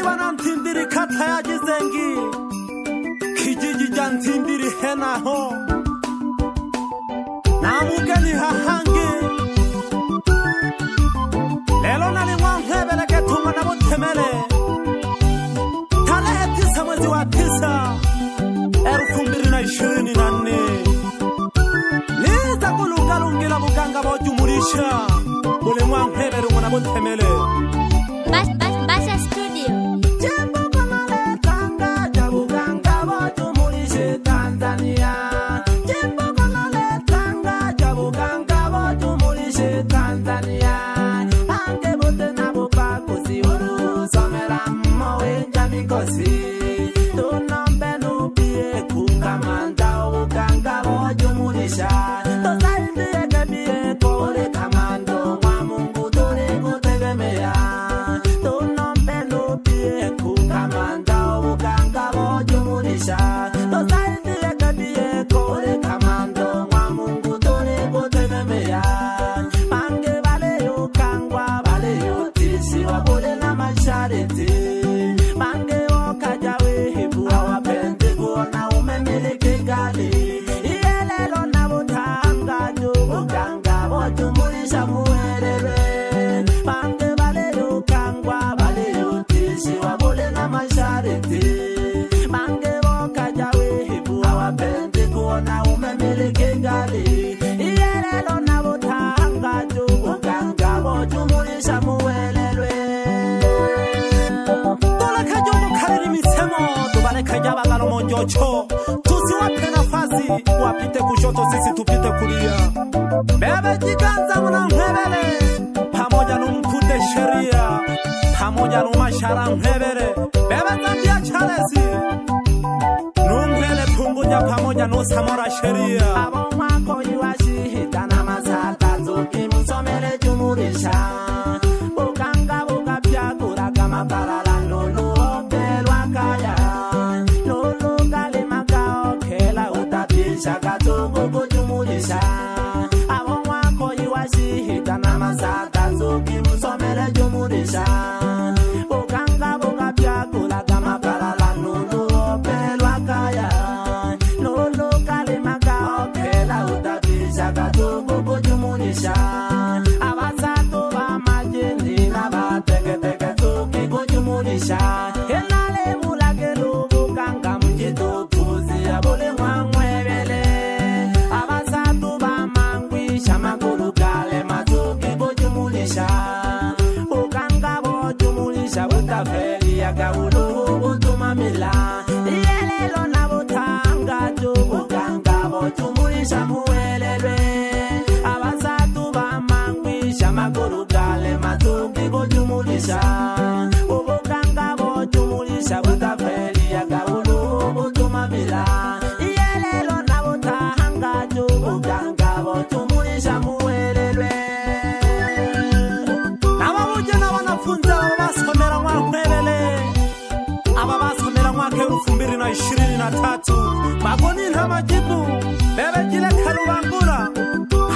Badi wanantindiri kata ya jizengi kijiji jantindiri hena ho namugeni hahangi lelo nalimwanghebele ketuma na butemele tarehe 9 mwezi wa 9 2024 niza kulungalungila buganga bojumurisha bulimwanghebele mwana butemele Basha Studio. Cho tusiwape nafasi wapite kushoto sisi tupite kulia bebe jiganza mwanamhebele pamoja numkute sheria pamoja numashara mhebele bebe zambia charesi numhele punguja pamoja nusamora sheria abo mwako iwashihita na masata zuki msomele jumurisha bukanga bukapya kura kama parala nulu opelwa kaya Shakatuko kujumulisha abo mwako iwashihita na masata zuki musomele jumulisha bukanga bukapya kula kama parala nulu opelwa kaya nulu kalimaka okela utapisha katuko kujumulisha abasatu ba majini na bateketeke zuki kujumulisha enale mulagelu bukanga mjitu tuzi abole mwangwe Gaulo utumamila yelelo na butanga jubuganga botumurisha muwelelwe abasatu bamangwisha maguru gale matuki bojumurisha ubuganga botumurisha butafeli ya gaulo utumamila yelelo na butanga jubuganga botumurisha muwelelwe nababuje na wanafunza basomera mwapelele ababasomera mwaka 2023 magoni nta majibu bebe jile kalubangura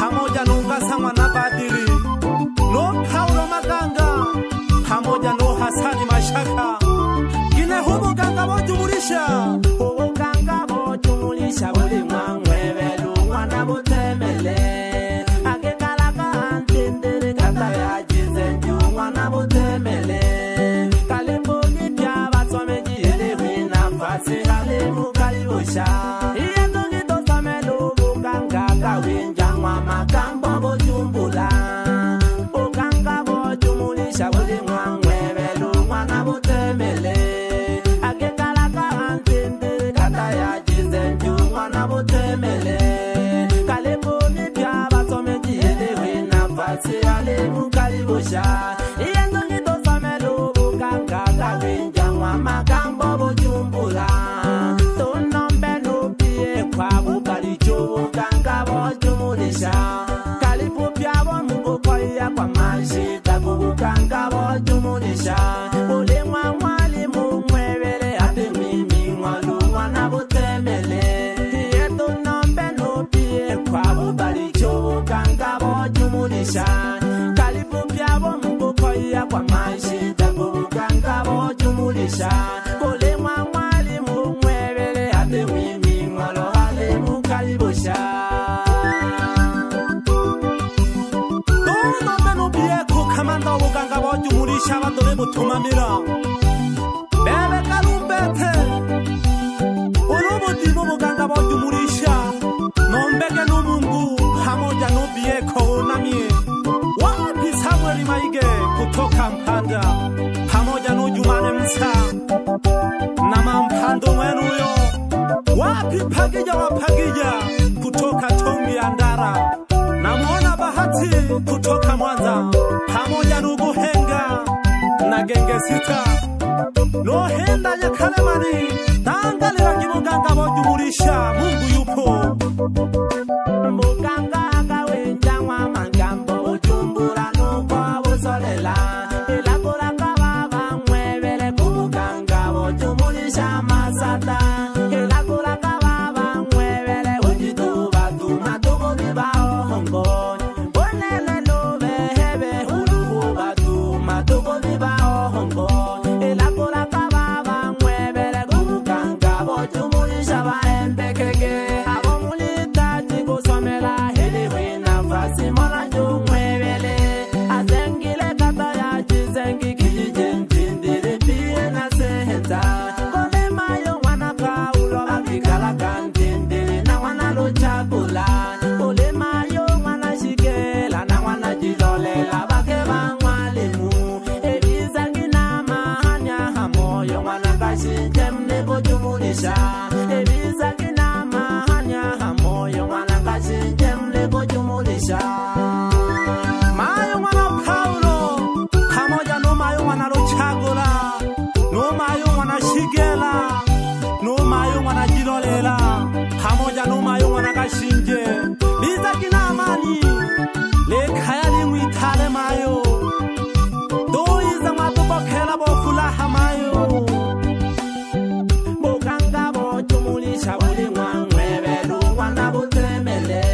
pamoja nungasangwa na Badiri no Paulo Maganga pamoja no Hasani Mashaka gine hubuganga bojumurisha ubuganga bojumurisha buli mwamwebelu mwana butemele agekalaka antendere kata yajize nju mwana butemele Sehale mukalibusha Iyentungi tosamelu bukanga kawinja mwa makambo bojumbula Bukanga bojumulisha buli mwangwebelu mwana butemele Agekalaka antinde kata ya jizenju mwana butemele Kalebuni pya basomeji elewe nafasi ale mukalibusha Iyentungi tosamelu bukanga kawinja mwa makambo bojumbula Tunombe nupie kwa bubalicho Ganga bojumulisha Kalipu pyabo mugokoya kwa mashita Kubukanga bojumulisha Ule mwalimu mwebele ate mimi mwalu wana butemele Tunombe nupie kwa bubalicho Ganga bojumulisha Kalipu pyabo mugokoya jumulisha badore butumamira bebe karumbete urubu dimu buganga bojumulisha nombege n'umungu pamoja n'ubieko namie wapi Samuel Maige kutoka Mpanda pamoja n'Ujumane Msa na Mampando mwenuyo wapi Pagija wa Pagija kutoka Tongi Andara na Muona Bahati kutoka Mwanza pamoja n'Ubuhenga na Genge Sita Nohenda ya Kalemani tangalira kibuganga bojumulisha Mungu yupo Muganga kawenja wa mangambo ujumbura nuko busolela ilakura kababa mwebele kubuganga bojumulisha masata ilakura kababa mwebele ujituba tumatuko bibao hongo onele lobe hebe urububa tumatuko bibao hongo ilakura kababa mwebele kubuganga bojumulisha baembekeke Mayo mwana Paulo pamoja no mayo mwana Ruchagula no mayo mwana Shigela no mayo mwana Jilolela pamoja no mayo mwana Gashinje biza kina amani lekaya limwitale mayo doiza matubokela bofulaha mayo buganga bojumulisha buli mwamwebelu wana butemele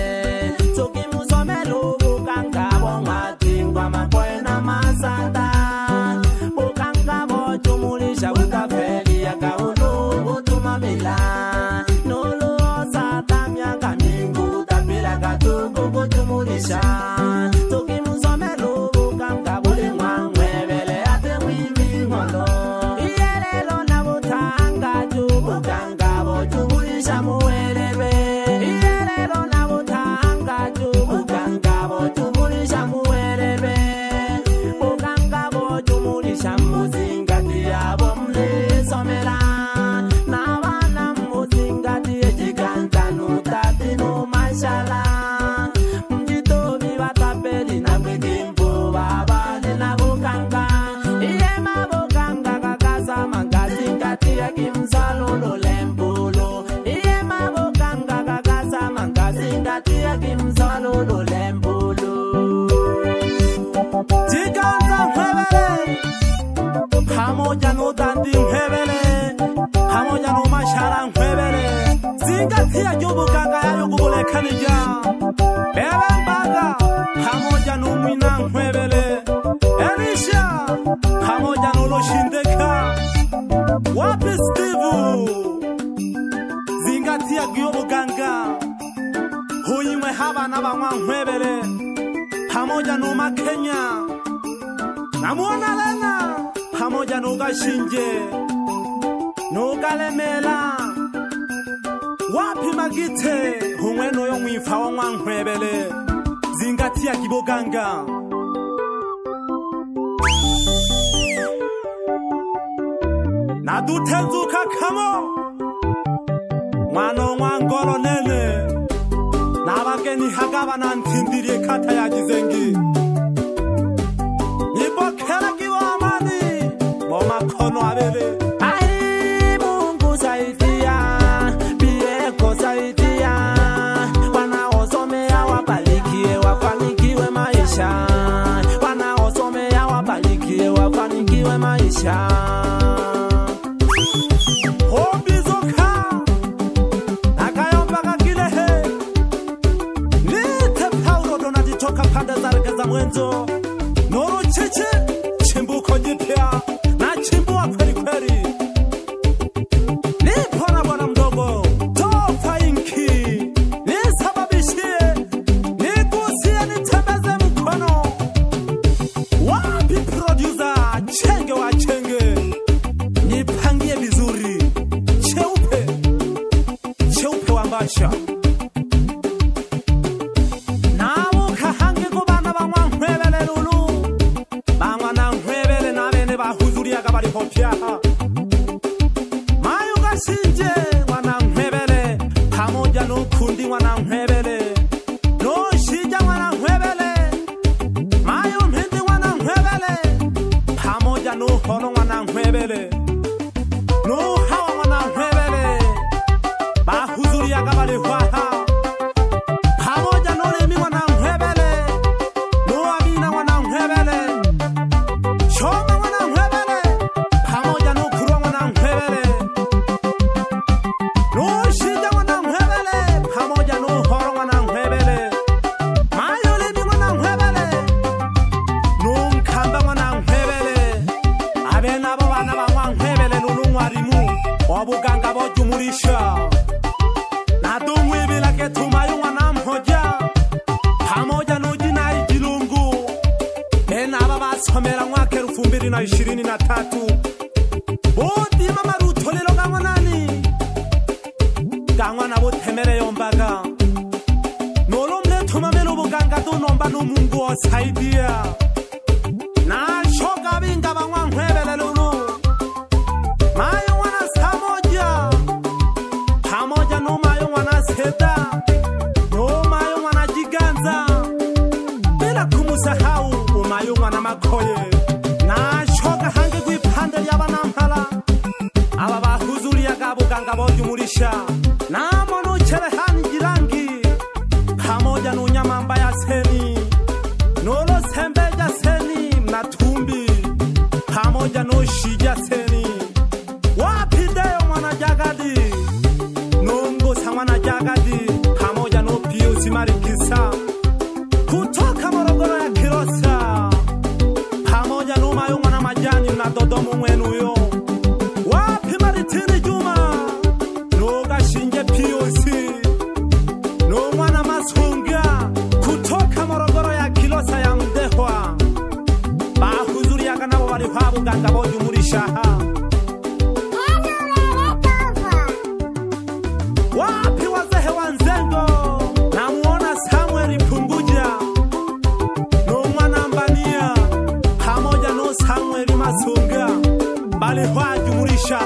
pamoja no dandi nhebele pamoja no mashara nhebele zingatia jubuganga yayo kubolekanija bebe mbaga pamoja no mwina nhebele Elisha pamoja no Loshindeka wapi Steve zingatia jubuganga huimwe haba na bamwa nhebele pamoja no Makenya namuona lena pamoja no Gashinje no Galemela wapi Magite humweno yo mwifa wa Mwanhwebele zingatia kiboganga na dutenzuka kamo mwana Mwangolo nene na bageni hagaba na ntindiriye kata ya Gizengi nibokela kiwa amani moma kono abele ai Mungu saidia bieko saidia wanaosomea wabarikiwe wafanikiwe maisha wanaosomea wabarikiwe wafanikiwe maisha Hobizoka akayomba kakilehe nite Paulo donatitoka pande za Regeza Mwenzo Noro Cheche chimbuko jipya na chimbua kweli kweli nipo na bwana mdogo tofa inki nisababishie nigusie nitembeze mkono wapi producer hopya mayo gasinje mwana mhebele pamoja n'ukundi mwana mhebele no shija mwana mhebele mayo mpindi mwana mhebele pamoja n'uhono mwana mhebele no hawa mwana mhebele bahuzuria gabale hwaha pamoja n'olemi mwana mhebele no amina mwana mhebele choma mwana mhebele pamoja n'ukurwa mwana mhebele no shija mwana mhebele pamoja n'uhoro mwana mhebele mayo lemi mwana mhebele no nkamba mwana mhebele abena abo bana ba mwana mhebele n'umwarimu wabuganga bojumurisha nadumwe bilake tumayo mwana mhoja pamoja n'ujina igilungu bena aba basomera mwaka 2023 bodi mama rutolero gangwa nani gangwa nabo temere yombaga nolomle tumamelo buganga dunomba n'umungu osaidia na shoga binga bangwa nhwebele lulu mayo wana samoja pamoja no mayo wana seda no mayo wana jiganza bila kumusahau umayo wana makoye na shoga hange gwipande lyabana mpala aba bahuzuria gabuganga bojumurisha na mono cherehani jirangi pamoja n'unyama mbaya seni nolo sembeja seni mnatumbi pamoja no shija seni wapideyo mwana jagadi nongo samana jagadi pamoja no pio simarikisa kutoka Morogoro ya Kilosa pamoja no mayo mwana majani na Dodomo mwenu yo wapi Maritini Juma no gashinje piosi no mwana masunga kutoka Morogoro ya Kilosa ya Mdehwa bahuzuria nabo bari habuganga bojumurisha wapi wazehe wanzengo namuona Samuel Punguja no mwana mbania pamoja no Samuel Masunga bali hwajumurisha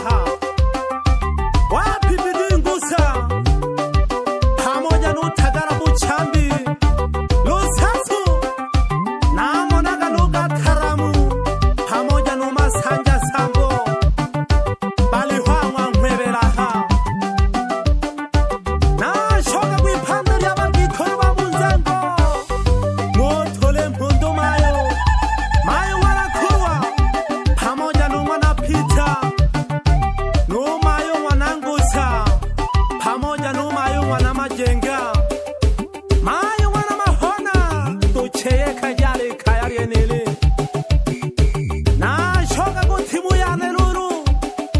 wapi bidingusa pamoja no Tagara Buchambi Lusasu namonaga no Gataramu pamoja no Masanja Sambo bali hwamwa mhwebela na shoga gwipande lyabagikoro babunzengo motole mpondo mayo mayo warakuwa pamoja no mwana Pita no mayo mwana Ngusa pamoja no mayo mwana Majenga mayo mwana Mahona docheye kajale kayarienele na shoga gutimu ya neluru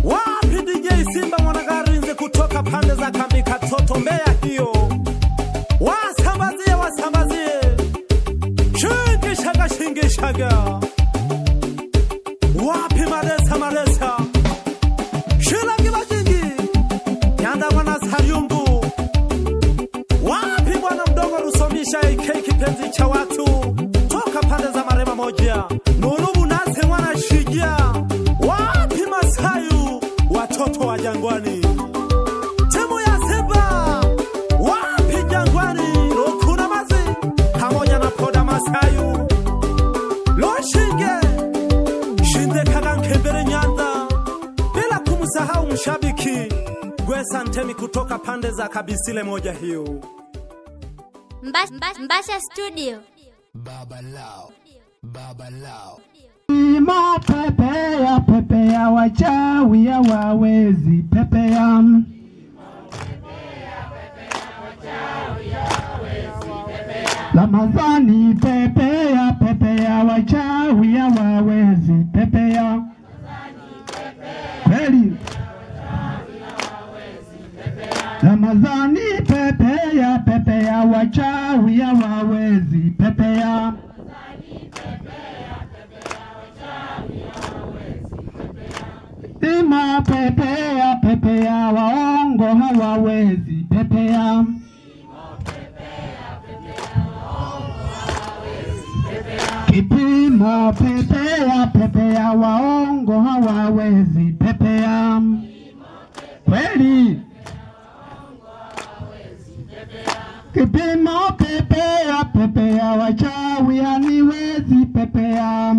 wapi DJ Simba mwana Garinze kutoka pande za kambi Katoto Mbeya hiyo wasambazie shingishaga wapi Maresa shilagi bajingi nyanda mwana Saryungu wapi bwana mdogo Rusomisha kipenzi cha watu toka pande za Marema moja Nulubu nase mwana Shija wapi Masayu watoto wa Jangwani timu ya Simba wapi Jangwani Rokuna Mazi pamoja na Poda Masayu Loshinge Shinde Kagankembere Nyanda bila kumsahau mshabiki Gwesa Ntemi kutoka pande za Kabisile moja hiyo Mbasha Studio Baba Lao Ima pepea wachawi ya wawezi pepea Ramadhani pepea wachawi ya wawezi pepea kweli Ramadhani pepea wachawi ya wawezi pepea Ima pepea waongo hawawezi pepea Kipimo Kipimo pepea pepea, waongo hawawezi pepea. Kweli kipimo pepea pepea, wachawi haniwezi pepea.